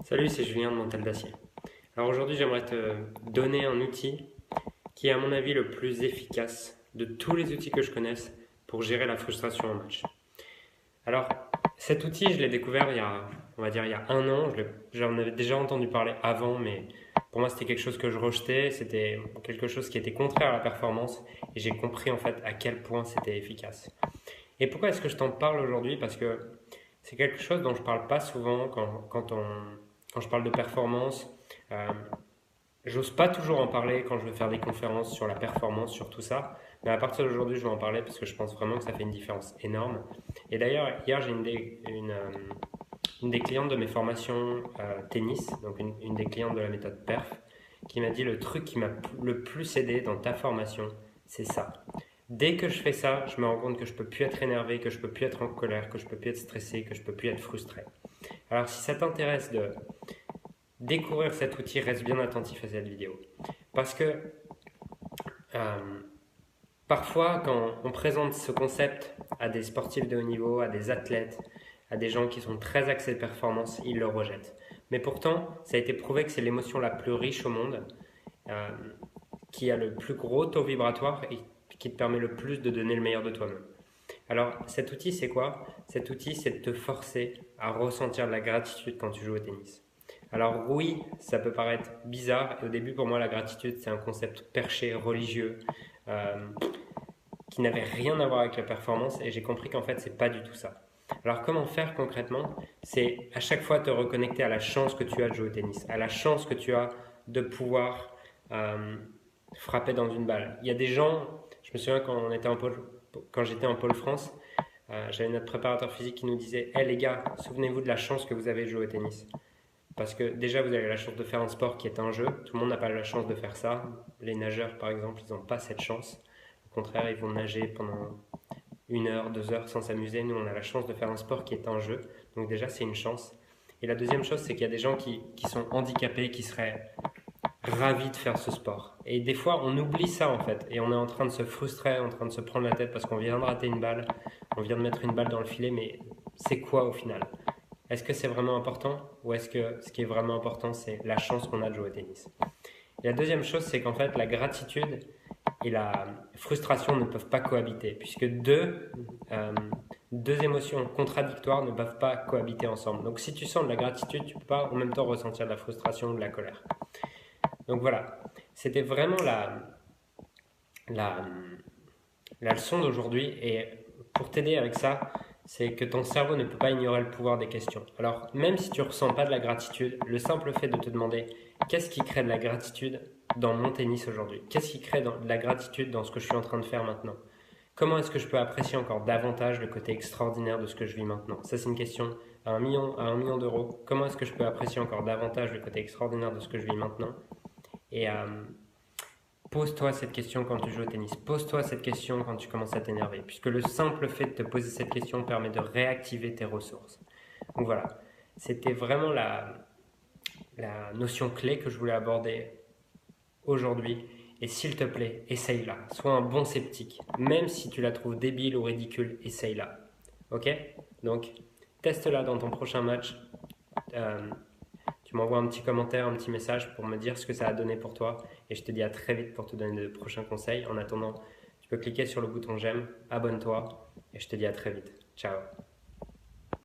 Salut, c'est Julien de Mental d'Acier. Alors aujourd'hui, j'aimerais te donner un outil qui est à mon avis le plus efficace de tous les outils que je connaisse pour gérer la frustration en match. Alors, cet outil, je l'ai découvert on va dire, il y a un an. J'en avais déjà entendu parler avant, mais pour moi, c'était quelque chose que je rejetais. C'était quelque chose qui était contraire à la performance et j'ai compris en fait à quel point c'était efficace. Et pourquoi est-ce que je t'en parle aujourd'hui? Parce que c'est quelque chose dont je parle pas souvent quand je parle de performance. Euh, J'ose pas toujours en parler quand je veux faire des conférences sur la performance, sur tout ça. Mais à partir d'aujourd'hui, je vais en parler parce que je pense vraiment que ça fait une différence énorme. Et d'ailleurs, hier, j'ai une des clientes de mes formations tennis, donc une des clientes de la méthode PERF, qui m'a dit le truc qui m'a le plus aidé dans ta formation, c'est ça. Dès que je fais ça, je me rends compte que je peux plus être énervé, que je peux plus être en colère, que je peux plus être stressé, que je peux plus être frustré. Alors si ça t'intéresse de découvrir cet outil, reste bien attentif à cette vidéo. Parce que euh, parfois, quand on présente ce concept à des sportifs de haut niveau, à des athlètes, à des gens qui sont très axés de performance, ils le rejettent. Mais pourtant, ça a été prouvé que c'est l'émotion la plus riche au monde, euh, qui a le plus gros taux vibratoire et qui te permet le plus de donner le meilleur de toi-même. Alors, cet outil, c'est quoi? Cet outil, c'est de te forcer à ressentir de la gratitude quand tu joues au tennis. Alors oui, ça peut paraître bizarre, et au début pour moi la gratitude c'est un concept perché, religieux, euh, qui n'avait rien à voir avec la performance, et j'ai compris qu'en fait c'est pas du tout ça. Alors comment faire concrètement? C'est à chaque fois te reconnecter à la chance que tu as de jouer au tennis, à la chance que tu as de pouvoir euh, frapper dans une balle. Il y a des gens, je me souviens quand j'étais en pôle France, j'avais notre préparateur physique qui nous disait: Hey les gars, souvenez-vous de la chance que vous avez de jouer au tennis. Parce que déjà, vous avez la chance de faire un sport qui est un jeu. Tout le monde n'a pas la chance de faire ça. Les nageurs, par exemple, ils n'ont pas cette chance. Au contraire, ils vont nager pendant 1 heure, 2 heures sans s'amuser. Nous, on a la chance de faire un sport qui est un jeu. Donc déjà, c'est une chance. Et la deuxième chose, c'est qu'il y a des gens qui sont handicapés, qui seraient ravis de faire ce sport. Et des fois, on oublie ça, en fait. Et on est en train de se frustrer, en train de se prendre la tête parce qu'on vient de rater une balle. On vient de mettre une balle dans le filet, mais c'est quoi au final? Est-ce que c'est vraiment important ou est-ce que ce qui est vraiment important, c'est la chance qu'on a de jouer au tennis? Et la deuxième chose, c'est qu'en fait, la gratitude et la frustration ne peuvent pas cohabiter, puisque deux émotions contradictoires ne peuvent pas cohabiter ensemble. Donc si tu sens de la gratitude, tu ne peux pas en même temps ressentir de la frustration ou de la colère. Donc voilà, c'était vraiment la, la leçon d'aujourd'hui. Et pour t'aider avec ça, c'est que ton cerveau ne peut pas ignorer le pouvoir des questions. Alors, même si tu ne ressens pas de la gratitude, le simple fait de te demander qu'est-ce qui crée de la gratitude dans mon tennis aujourd'hui? Qu'est-ce qui crée de la gratitude dans ce que je suis en train de faire maintenant? Comment est-ce que je peux apprécier encore davantage le côté extraordinaire de ce que je vis maintenant? Ça, c'est une question à 1 million d'euros. Comment est-ce que je peux apprécier encore davantage le côté extraordinaire de ce que je vis maintenant? Et pose-toi cette question quand tu joues au tennis. Pose-toi cette question quand tu commences à t'énerver, puisque le simple fait de te poser cette question permet de réactiver tes ressources. Donc voilà, c'était vraiment la notion clé que je voulais aborder aujourd'hui. Et s'il te plaît, essaye-la. Sois un bon sceptique. Même si tu la trouves débile ou ridicule, essaye-la. Ok? Donc, teste-la dans ton prochain match. Euh, Tu m'envoies un petit commentaire, un petit message pour me dire ce que ça a donné pour toi. Et je te dis à très vite pour te donner de prochains conseils. En attendant, tu peux cliquer sur le bouton j'aime, abonne-toi et je te dis à très vite. Ciao.